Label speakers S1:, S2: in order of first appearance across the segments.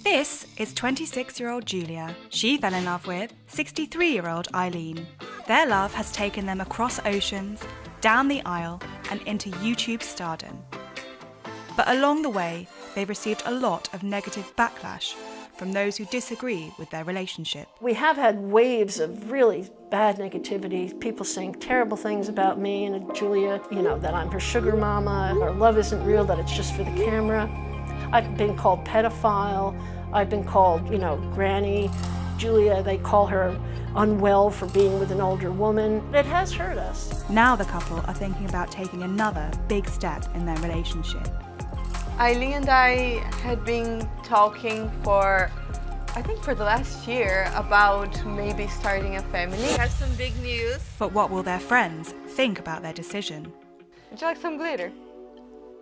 S1: This is 26-year-old Julia. She fell in love with 63-year-old Eileen. Their love has taken them across oceans, down the aisle, and into YouTube stardom. But along the way, they've received a lot of negative backlash from those who disagree with their relationship.
S2: We have had waves of really bad negativity, people saying terrible things about me and Julia, that I'm her sugar mama, our love isn't real, that it's just for the camera. I've been called pedophile, I've been called, granny. Julia, they call her unwell for being with an older woman. It has hurt us.
S1: Now the couple are thinking about taking another big step in their relationship.
S3: Eileen and I had been talking for the last year about maybe starting a family. We have some big news.
S1: But what will their friends think about their decision?
S3: Would you like some glitter?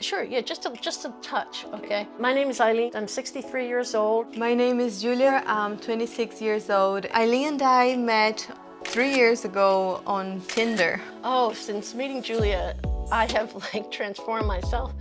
S2: Sure, yeah, just a touch, okay? My name is Eileen, I'm 63 years old.
S3: My name is Julia, I'm 26 years old. Eileen and I met 3 years ago on Tinder.
S2: Oh, since meeting Julia, I have transformed myself.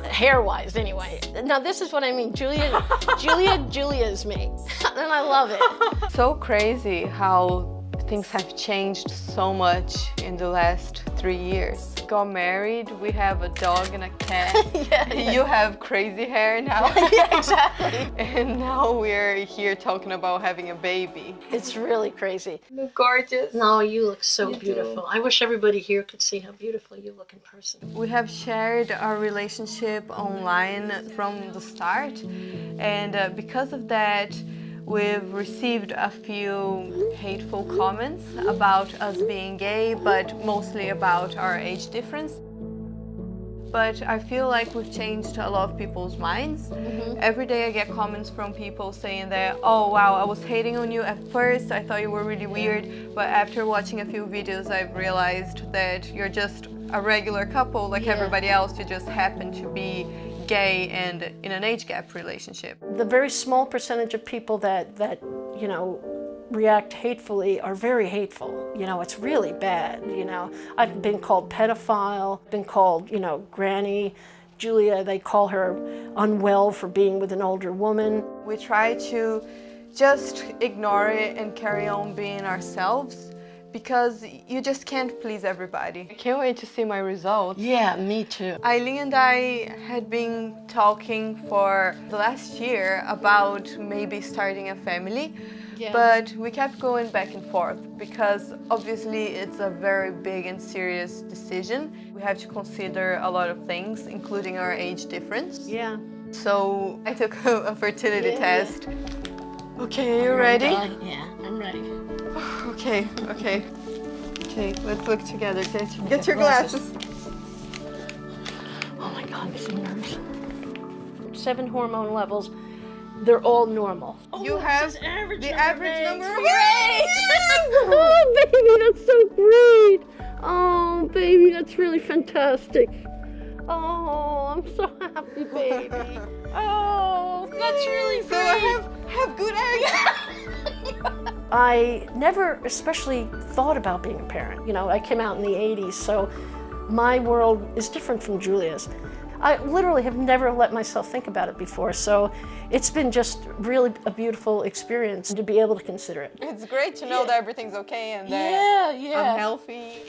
S2: Hair-wise, anyway. Now, this is what I mean. Julia is me, and I love it.
S3: So crazy how things have changed so much in the last 3 years. Got married, we have a dog and a cat.
S2: Yeah.
S3: You have crazy hair now.
S2: Yeah, exactly.
S3: And now we're here talking about having a baby.
S2: It's really crazy.
S3: You look gorgeous.
S2: No, you look so beautiful.
S3: do.
S2: I wish everybody here could see how beautiful you look in person.
S3: We have shared our relationship online from the start, and because of that, we've received a few hateful comments about us being gay, but mostly about our age difference. But I feel like we've changed a lot of people's minds. Every day I get comments from people saying that, oh wow, I was hating on you at first, I thought you were really weird, but after watching a few videos I've realized that you're just a regular couple like everybody else, you just happen to be gay and in an age gap relationship.
S2: The very small percentage of people that react hatefully are very hateful. It's really bad. I've been called pedophile, been called, granny. Julia, they call her unwell for being with an older woman.
S3: We try to just ignore it and carry on being ourselves, because you just can't please everybody. I can't wait to see my results.
S2: Yeah, me too.
S3: Eileen and I had been talking for the last year about maybe starting a family, but we kept going back and forth because obviously it's a very big and serious decision. We have to consider a lot of things, including our age difference.
S2: Yeah.
S3: So I took a fertility test. Okay, are you ready?
S2: Yeah, I'm ready.
S3: Okay, let's look together, okay? Get your glasses.
S2: Oh my God, I'm so nervous. 7 hormone levels, they're all normal.
S3: You have the average number of
S2: eggs. Oh, baby, that's so great. Oh, baby, that's really fantastic. Oh, I'm so happy, baby. Oh, that's really great.
S3: So I have good eggs.
S2: I never especially thought about being a parent. I came out in the 80s, so my world is different from Julia's. I literally have never let myself think about it before, so it's been just really a beautiful experience to be able to consider it.
S3: It's great to know that everything's okay and that I'm healthy.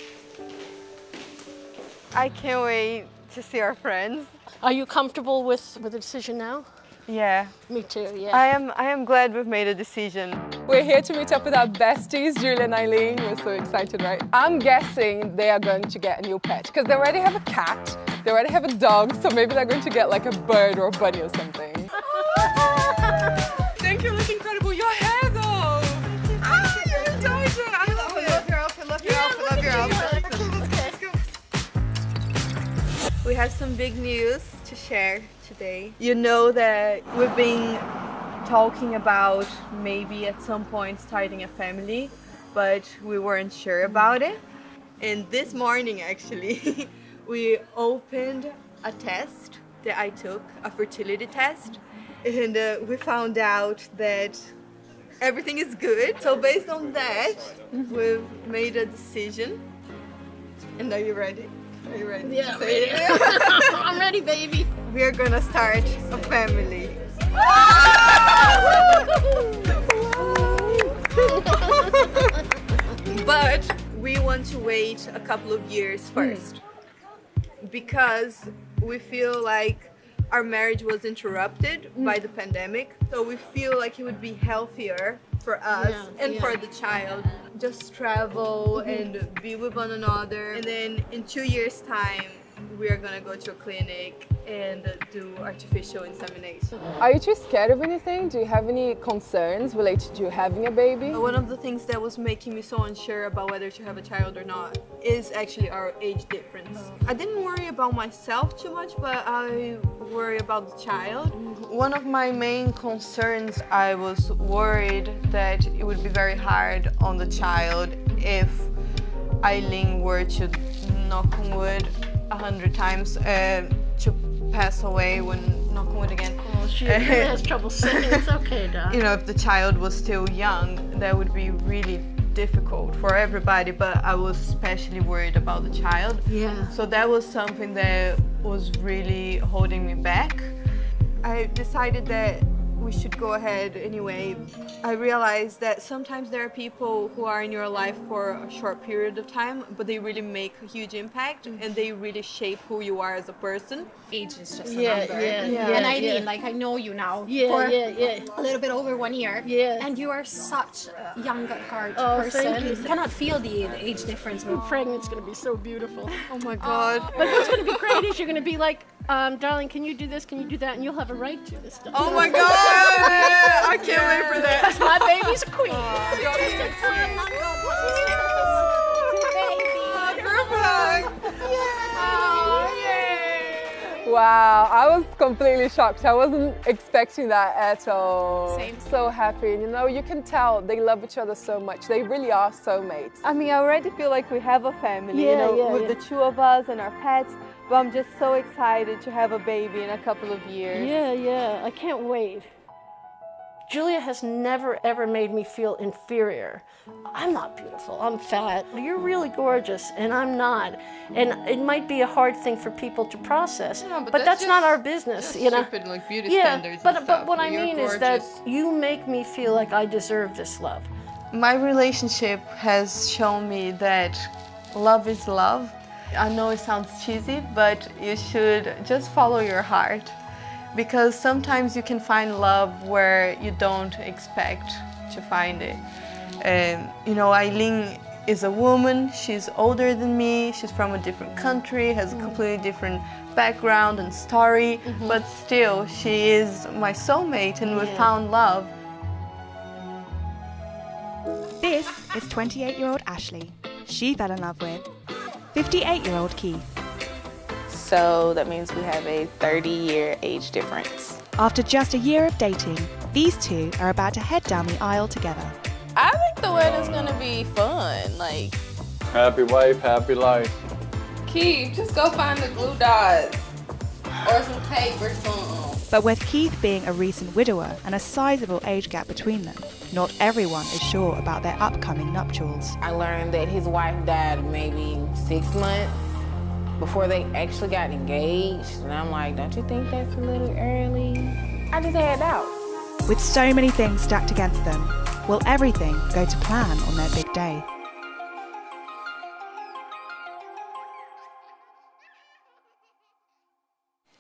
S3: I can't wait to see our friends.
S2: Are you comfortable with the decision now?
S3: Yeah.
S2: Me too, yeah.
S3: I am glad we've made a decision.
S4: We're here to meet up with our besties, Julia and Eileen. We're so excited, right? I'm guessing they are going to get a new pet because they already have a cat, they already have a dog, so maybe they're going to get like a bird or a bunny or something. Thank you, look incredible. Your hair though. You're adorable. I love it.
S3: Love your outfit, love your outfit, love your outfit.
S4: Let's go.
S3: We have some big news to share today. You know that we've been talking about maybe at some point starting a family, but we weren't sure about it. And this morning actually, we opened a test that I took, a fertility test, and we found out that everything is good. So based on that, we've made a decision. And are you ready? Are you ready?
S2: Yeah,
S3: to say
S2: ready.
S3: it?
S2: I'm ready, baby.
S3: We are gonna start a family. want to wait a couple of years first because we feel like our marriage was interrupted by the pandemic. So we feel like it would be healthier for us and for the child. Just travel and be with one another. And then in 2 years' time, we are gonna go to a clinic and do artificial insemination.
S4: Are you too scared of anything? Do you have any concerns related to having a baby?
S3: One of the things that was making me so unsure about whether to have a child or not is actually our age difference. I didn't worry about myself too much, but I worry about the child. One of my main concerns, I was worried that it would be very hard on the child if Eileen were to, knock on wood, 100 times to pass away when, knock on wood again.
S2: Oh, she has trouble singing. It's okay, Doc.
S3: You know, if the child was still young, that would be really difficult for everybody, but I was especially worried about the child.
S2: Yeah.
S3: So that was something that was really holding me back. I decided that we should go ahead anyway. I realized that sometimes there are people who are in your life for a short period of time, but they really make a huge impact and they really shape who you are as a person.
S5: Age is just a
S2: Yeah,
S5: number.
S2: yeah.
S5: And Eileen, like I know you now for a little bit over 1 year.
S2: Yeah.
S5: And you are such a young at heart
S2: Oh,
S5: person.
S2: thank you.
S5: You cannot feel the age difference.
S2: Pregnant's gonna be so beautiful.
S3: Oh my God.
S2: But what's gonna be great is you're gonna be like, darling, can you do this? Can you do that? And you'll have a right to this stuff.
S3: Oh my God. I can't wait for that.
S2: My baby's a queen.
S4: Wow, I was completely shocked. I wasn't expecting that at all.
S5: Same.
S4: So happy. You know, you can tell they love each other so much. They really are soulmates.
S3: I mean, I already feel like we have a family,
S2: Yeah,
S3: with the two of us and our pets, but I'm just so excited to have a baby in a couple of years.
S2: Yeah, I can't wait. Julia has never ever made me feel inferior. I'm not beautiful, I'm fat. You're really gorgeous, and I'm not. And it might be a hard thing for people to process, but that's not our business, you know?
S3: Stupid, like beauty
S2: Yeah,
S3: standards
S2: but
S3: and stuff.
S2: what I
S3: You're
S2: mean is that
S3: gorgeous.
S2: you make me feel like I deserve this love.
S3: My relationship has shown me that love is love. I know it sounds cheesy, but you should just follow your heart. Because sometimes you can find love where you don't expect to find it. You know, Eileen is a woman, she's older than me, she's from a different country, has a completely different background and story, but still, she is my soulmate and we found love.
S1: This is 28-year-old Ashley. She fell in love with 58-year-old Keith.
S6: So that means we have a 30-year age difference.
S1: After just a year of dating, these two are about to head down the aisle together.
S6: I think the wedding's gonna be fun. Like,
S7: happy wife, happy life.
S4: Keith, just go find the glue dots or some tape or something.
S1: But with Keith being a recent widower and a sizable age gap between them, not everyone is sure about their upcoming nuptials.
S8: I learned that his wife died maybe 6 months before they actually got engaged. And I'm like, don't you think that's a little early? I just had doubts.
S1: With so many things stacked against them, will everything go to plan on their big day?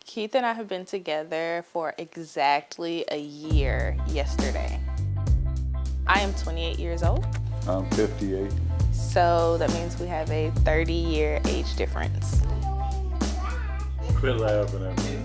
S6: Keith and I have been together for exactly a year yesterday. I am 28 years old.
S7: I'm 58.
S6: So that means we have a 30-year age difference.
S7: Quit laughing at me.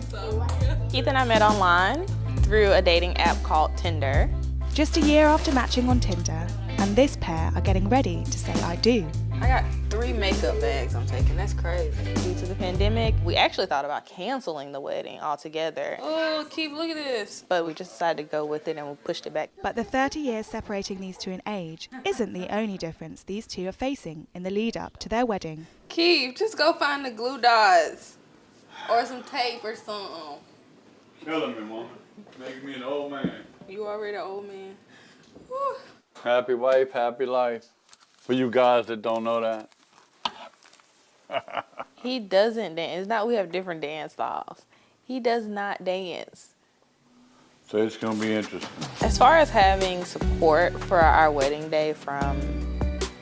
S6: Keith and I met online through a dating app called Tinder.
S1: Just a year after matching on Tinder, and this pair are getting ready to say I do.
S6: I got 3 makeup bags I'm taking. That's crazy. Due to the pandemic, we actually thought about canceling the wedding altogether.
S4: Oh, Keith, look at this.
S6: But we just decided to go with it and we pushed it back.
S1: But the 30 years separating these two in age isn't the only difference these two are facing in the lead up to their wedding.
S4: Keith, just go find the glue dots or some tape or something.
S7: Killing me, woman. Making me an old man.
S4: You already an old man.
S7: Happy wife, happy life. For you guys that don't know that.
S6: He doesn't dance. It's not we have different dance styles. He does not dance.
S7: So it's going to be interesting.
S6: As far as having support for our wedding day from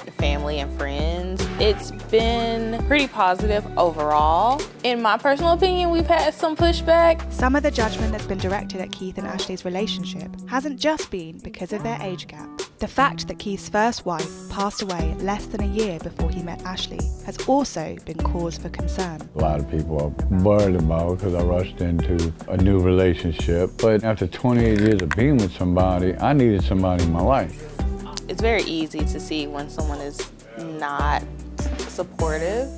S6: the family and friends. It's been pretty positive overall. In my personal opinion, we've had some pushback.
S1: Some of the judgment that's been directed at Keith and Ashley's relationship hasn't just been because of their age gap. The fact that Keith's first wife passed away less than a year before he met Ashley has also been cause for concern.
S7: A lot of people are worried about because I rushed into a new relationship. But after 28 years of being with somebody, I needed somebody in my life.
S6: It's very easy to see when someone is not supportive,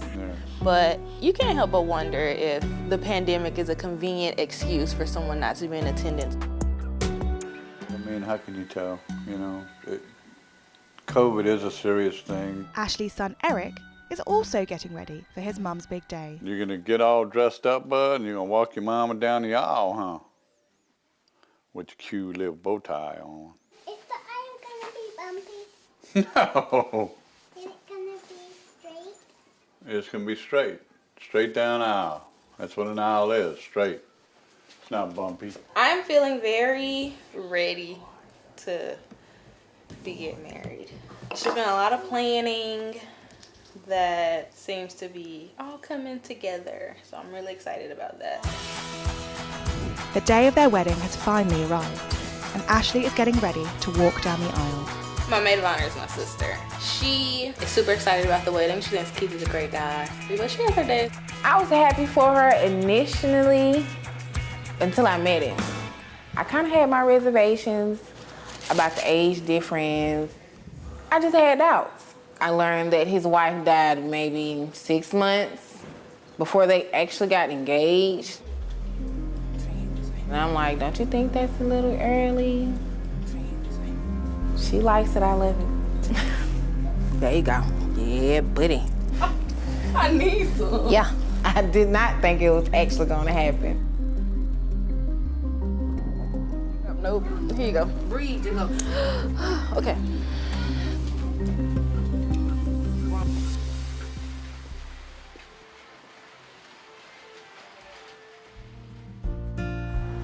S6: but you can't help but wonder if the pandemic is a convenient excuse for someone not to be in attendance.
S7: I mean, how can you tell? You know, COVID is a serious thing.
S1: Ashley's son Eric is also getting ready for his mum's big day.
S7: You're gonna get all dressed up, bud, and you're gonna walk your mama down the aisle, huh? With your cute little bow tie on.
S9: Is the aisle gonna be bumpy?
S7: No.
S9: Is it gonna be straight?
S7: It's gonna be straight. Straight down the aisle. That's what an aisle is, straight. It's not bumpy.
S6: I'm feeling very ready to be getting married. It's just been a lot of planning that seems to be all coming together. So I'm really excited about that.
S1: The day of their wedding has finally arrived, and Ashley is getting ready to walk down the aisle.
S6: My maid of honor is my sister. She is super excited about the wedding. She thinks Keith is a great guy, but she has her days.
S8: I was happy for her initially until I met him. I kind of had my reservations about the age difference. I just had doubts. I learned that his wife died maybe 6 months before they actually got engaged. And I'm like, don't you think that's a little early? She likes it, I love it. There you go. Yeah, buddy.
S6: I need some.
S8: Yeah, I did not think it was actually gonna happen.
S6: Nope, here you go. Breathe, you go. Okay.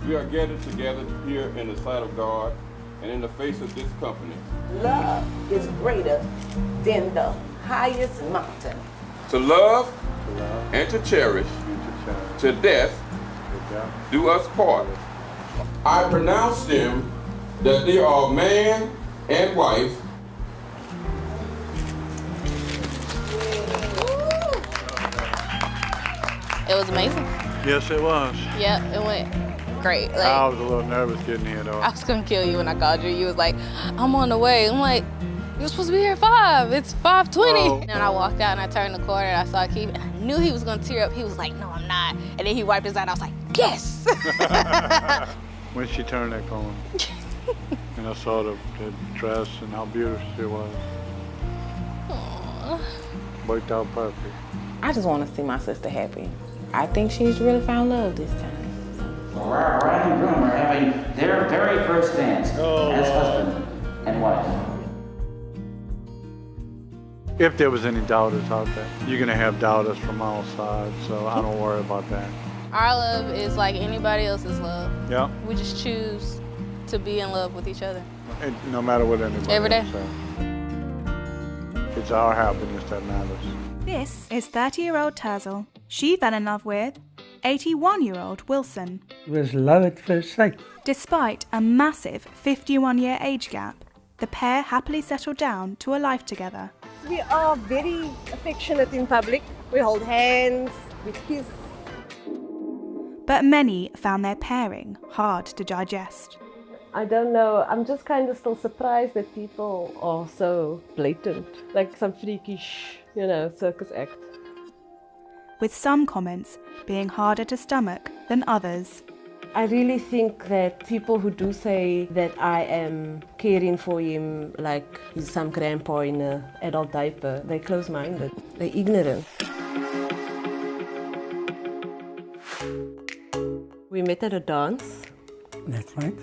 S10: We are gathered together here in the sight of God and in the face of this company.
S11: Love is greater than the highest mountain.
S10: To love and to cherish, to death do us part. I pronounce them that they are man and wife.
S6: It was amazing.
S7: Yes, it was.
S6: Yeah, it went great. Like,
S7: I was a little nervous getting here, though.
S6: I was gonna kill you when I called you. You was like, I'm on the way. I'm like, you're supposed to be here at 5. It's 5:20.
S7: Oh.
S6: And I walked out and I turned the corner and I saw Keith and I knew he was gonna tear up. He was like, no, I'm not. And then he wiped his eye and I was like, yes.
S7: When she turned that corner, and I saw the dress and how beautiful she was.
S6: Aww.
S7: Worked out perfect.
S8: I just want to see my sister happy. I think she's really found love this time.
S12: Well, our bride and groom are having their very first dance as husband and wife.
S7: If there was any doubters out there, you're gonna have doubters from all sides, so I don't worry about that.
S6: Our love is like anybody else's love.
S7: Yeah.
S6: We just choose to be in love with each other.
S7: No matter what anybody
S6: Every day.
S7: else says. It's our happiness that matters.
S1: This is 30-year-old Terzel. She fell in love with 81-year-old Wilson.
S13: It was love at first sight.
S1: Despite a massive 51-year age gap, the pair happily settled down to a life together.
S14: We are very affectionate in public. We hold hands, we kiss.
S1: But many found their pairing hard to digest.
S14: I don't know, I'm just kind of still surprised that people are so blatant, like some freakish, circus act.
S1: With some comments being harder to stomach than others.
S14: I really think that people who do say that I am caring for him like he's some grandpa in an adult diaper, they're close-minded, they're ignorant. We met at a dance.
S13: That's right.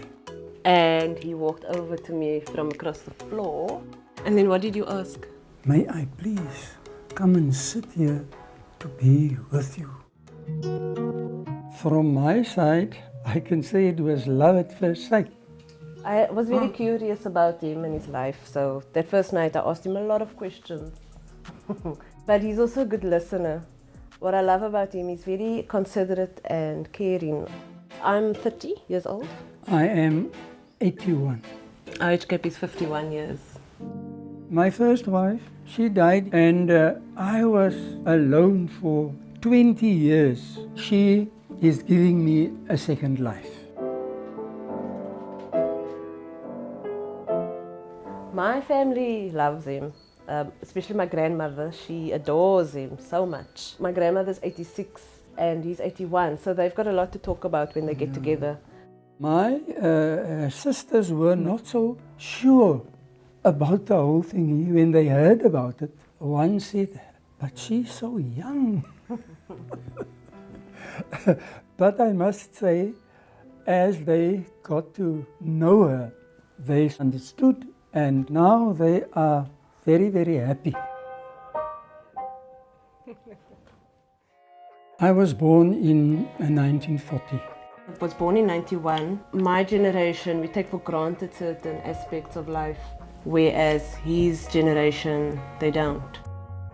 S14: And he walked over to me from across the floor. And then what did you ask?
S13: May I please come and sit here to be with you? From my side, I can say it was love at first sight.
S14: I was very curious about him and his life, so that first night I asked him a lot of questions. But he's also a good listener. What I love about him, he's very considerate and caring. I'm 30 years old.
S13: I am 81.
S14: Our age gap is 51 years.
S13: My first wife, she died, and I was alone for 20 years. She is giving me a second life.
S14: My family loves him, especially my grandmother. She adores him so much. My grandmother's 86 and he's 81, so they've got a lot to talk about when they get together.
S13: My sisters were not so sure about the whole thing. When they heard about it, one said, "But she's so young." But I must say, as they got to know her, they understood, and now they are very, very happy. I was born in 1940.
S14: I was born in 91. My generation, we take for granted certain aspects of life, whereas his generation, they don't.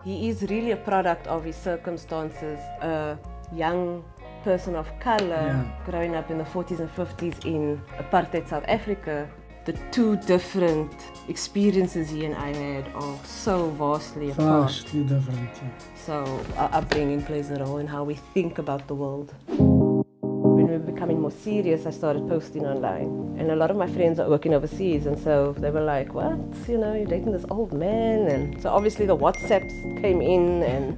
S14: He is really a product of his circumstances, a young person of color, growing up in the 40s and 50s in apartheid South Africa. The two different experiences he and I had are so vastly apart.
S13: Vastly different.
S14: So our upbringing plays a role in how we think about the world. When we were becoming more serious, I started posting online. And a lot of my friends are working overseas, and so they were like, "What? You know, you're dating this old man?" And so obviously the WhatsApps came in, and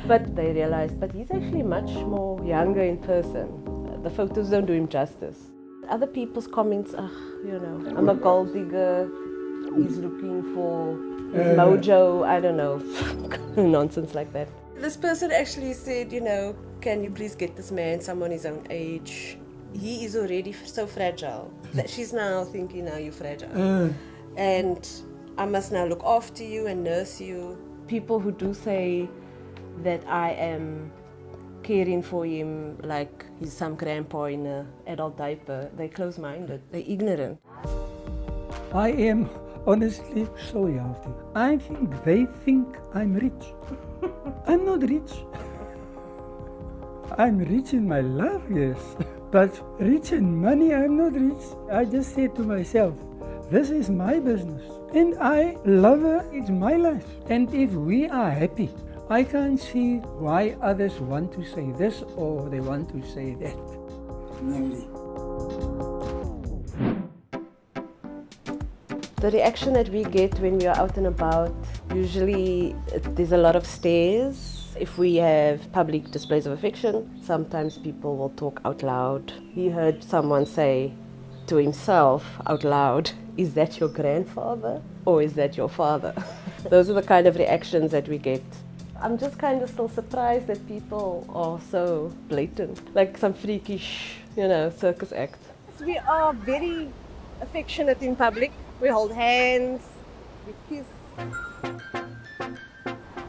S14: but they realized, but he's actually much more younger in person. The photos don't do him justice. Other people's comments, you know, I'm a gold digger, he's looking for his mojo, I don't know, nonsense like that. This person actually said, you know, "Can you please get this man someone his own age? He is already so fragile that she's now thinking, now you're fragile. And I must now look after you and nurse you." People who do say that I am caring for him like he's some grandpa in an adult diaper, they're close-minded, they're ignorant.
S13: I am honestly so healthy. I think they think I'm rich. I'm not rich. I'm rich in my love, yes. But rich in money, I'm not rich. I just said to myself, this is my business. And I love her, it's my life. And if we are happy, I can't see why others want to say this or they want to say that. Really. The reaction that we get when we are out and about, usually there's a lot of stares. If we have public displays of affection, sometimes people will talk out loud. He heard someone say to himself out loud, "Is that your grandfather or is that your father?" Those are the kind of reactions that we get. I'm just kind of still surprised that people are so blatant, like some freakish, you know, circus act. We are very affectionate in public. We hold hands, we kiss.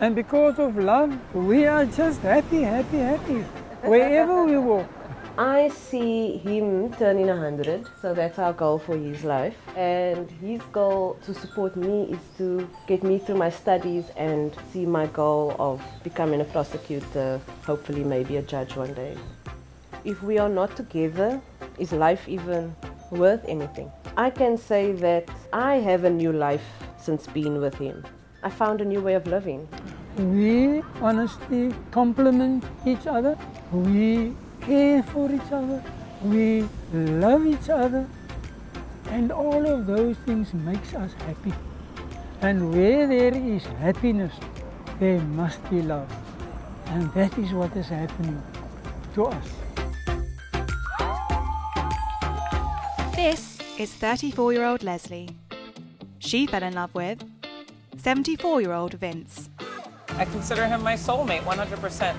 S13: And because of love, we are just happy, happy, happy, wherever we walk.
S14: I see him turning 100, so that's our goal for his life. And his goal to support me is to get me through my studies and see my goal of becoming a prosecutor, hopefully maybe a judge one day. If we are not together, is life even worth anything? I can say that I have a new life since being with him. I found a new way of living.
S13: We honestly complement each other. We care for each other. We love each other. And all of those things makes us happy. And where there is happiness, there must be love. And that is what is happening to us.
S1: This is 34-year-old Leslie. She fell in love with 74-year-old Vince.
S15: I consider him my soulmate, 100%.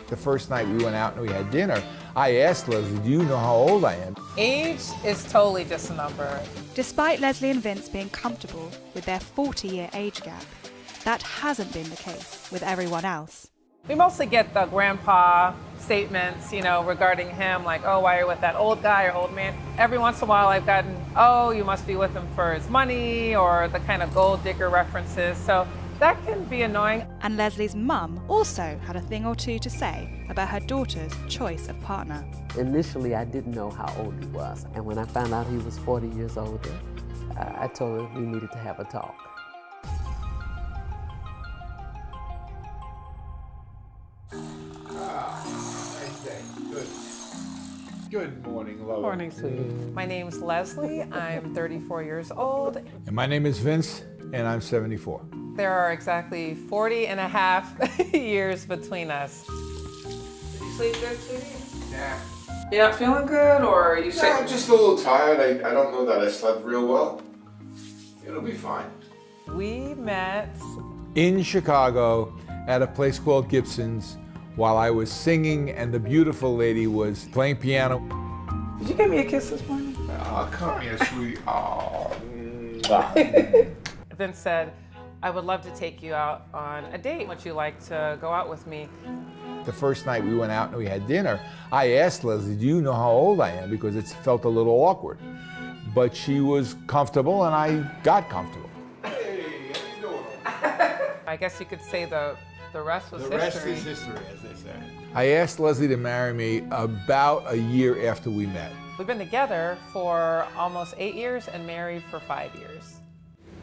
S16: The first night we went out and we had dinner, I asked Leslie, "Do you know how old I am?"
S15: Age is totally just a number.
S1: Despite Leslie and Vince being comfortable with their 40-year age gap, that hasn't been the case with everyone else.
S15: We mostly get the grandpa statements, regarding him, like, oh, why are you with that old guy or old man? Every once in a while I've gotten, oh, you must be with him for his money, or the kind of gold digger references. So that can be annoying.
S1: And Leslie's mum also had a thing or two to say about her daughter's choice of partner.
S13: Initially, I didn't know how old he was. And when I found out he was 40 years older, I told her we needed to have a talk.
S16: Good morning, Lola.
S15: Morning, sweetie. My name's Leslie. I'm 34 years old.
S16: And my name is Vince, and I'm 74.
S15: There are exactly 40 and a half years between us. Did you sleep good, sweetie?
S17: Yeah.
S15: You're not feeling good, or are you sick?
S17: Yeah, I'm just a little tired. I don't know that I slept real well. It'll be fine.
S15: We met
S16: In Chicago at a place called Gibson's while I was singing and the beautiful lady was playing piano.
S15: Did you give me a kiss this morning?
S17: Oh, come here, sweetie. Oh.
S15: Vince said, I would love to take you out on a date. Would you like to go out with me?
S16: The first night we went out and we had dinner, I asked Leslie, do you know how old I am? Because it felt a little awkward. But she was comfortable and I got comfortable.
S17: Hey, how you doing?
S15: I guess you could say the rest was history.
S16: The rest is history, as they say. I asked Leslie to marry me about a year after we met.
S15: We've been together for almost 8 years and married for 5 years.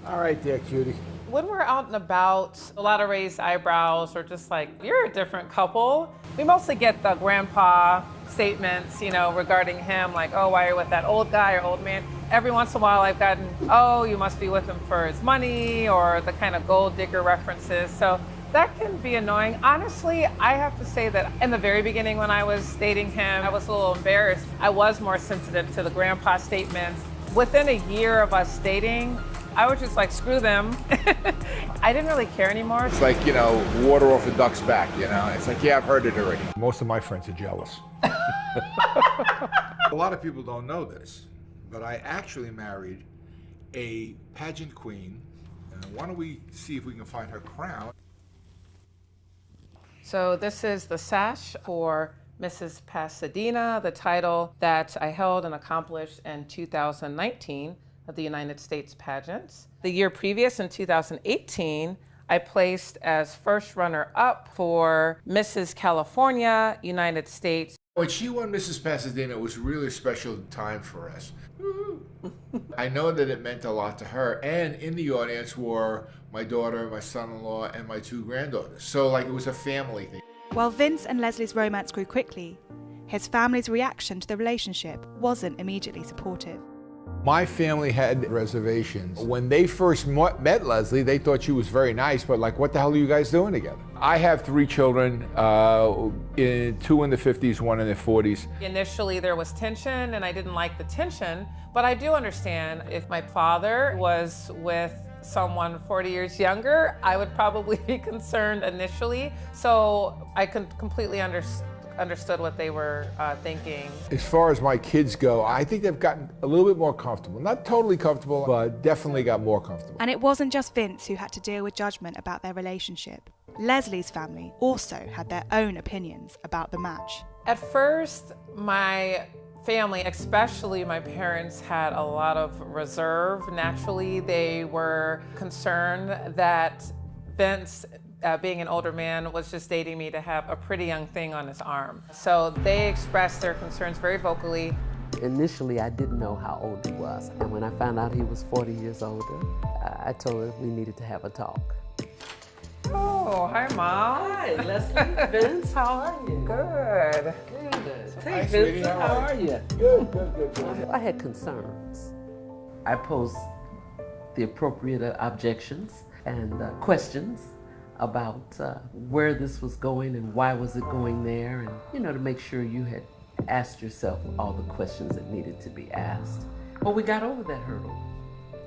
S16: All right there, cutie.
S15: When we're out and about, a lot of raised eyebrows or just like, you're a different couple. We mostly get the grandpa statements, regarding him, like, oh, why are you with that old guy or old man? Every once in a while I've gotten, oh, you must be with him for his money, or the kind of gold digger references. So that can be annoying. Honestly, I have to say that in the very beginning when I was dating him, I was a little embarrassed. I was more sensitive to the grandpa statements. Within a year of us dating, I was just like, screw them. I didn't really care anymore.
S16: It's like, water off a duck's back, It's like, yeah, I've heard it already. Most of my friends are jealous. A lot of people don't know this, but I actually married a pageant queen. Why don't we see if we can find her crown?
S15: So this is the sash for Mrs. Pasadena, the title that I held and accomplished in 2019 of the United States pageants. The year previous, in 2018, I placed as first runner-up for Mrs. California, United States.
S16: When she won Mrs. Pasadena, it was really a special time for us. I know that it meant a lot to her, and in the audience were my daughter, my son-in-law, and my 2 granddaughters. So it was a family thing.
S1: While Vince and Leslie's romance grew quickly, his family's reaction to the relationship wasn't immediately supportive.
S16: My family had reservations. When they first met Leslie, they thought she was very nice, but what the hell are you guys doing together? I have 3 children, 2 in the 50s, 1 in their 40s.
S15: Initially there was tension and I didn't like the tension, but I do understand if my father was with someone 40 years younger, I would probably be concerned initially. So I completely understood what they were thinking.
S16: As far as my kids go, I think they've gotten a little bit more comfortable. Not totally comfortable, but definitely got more comfortable.
S1: And it wasn't just Vince who had to deal with judgment about their relationship. Leslie's family also had their own opinions about the match.
S15: At first, my family, especially my parents, had a lot of reserve. Naturally, they were concerned that Vince, being an older man, was just dating me to have a pretty young thing on his arm. So they expressed their concerns very vocally.
S13: Initially, I didn't know how old he was. And when I found out he was 40 years older, I told her we needed to have a talk.
S15: Oh, hi, Mom.
S13: Hi, Leslie. Vince, how are you?
S15: Good.
S13: Good. Hey, Vince, how are you? Good. I had concerns. I posed the appropriate objections and questions about where this was going and why was it going there, and to make sure you had asked yourself all the questions that needed to be asked. Well, we got over that hurdle.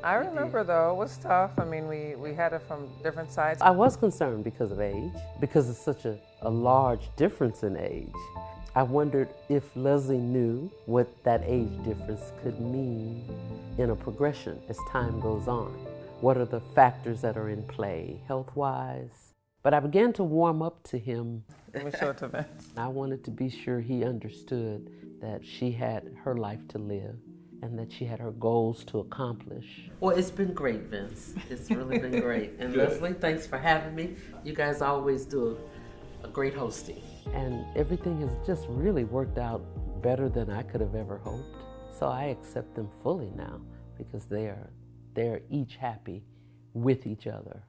S15: I remember though, it was tough. I mean, we had it from different sides.
S13: I was concerned because of age, because it's such a large difference in age. I wondered if Leslie knew what that age difference could mean in a progression as time goes on. What are the factors that are in play, health-wise,
S18: But I began to warm up to him.
S15: Let me show it to Vince.
S18: I wanted to be sure he understood that she had her life to live and that she had her goals to accomplish. Well, it's been great, Vince. It's really been great. And Leslie, thanks for having me. You guys always do a great hosting. And everything has just really worked out better than I could have ever hoped. So I accept them fully now because they're each happy with each other.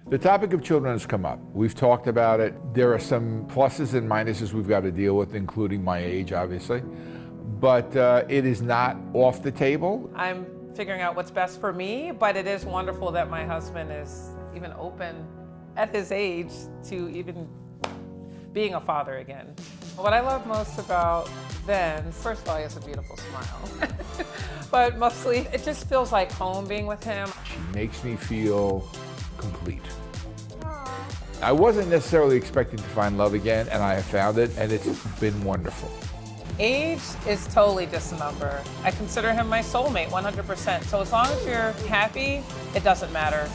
S16: The topic of children has come up. We've talked about it. There are some pluses and minuses we've got to deal with, including my age, obviously. But it is not off the table.
S15: I'm figuring out what's best for me, but it is wonderful that my husband is even open at his age to even being a father again. What I love most about Vince, first of all, he has a beautiful smile. But mostly, it just feels like home being with him.
S16: She makes me feel complete. I wasn't necessarily expecting to find love again, and I have found it, and it's been wonderful.
S15: Age is totally just a number. I consider him my soulmate, 100%. So as long as you're happy, it doesn't matter.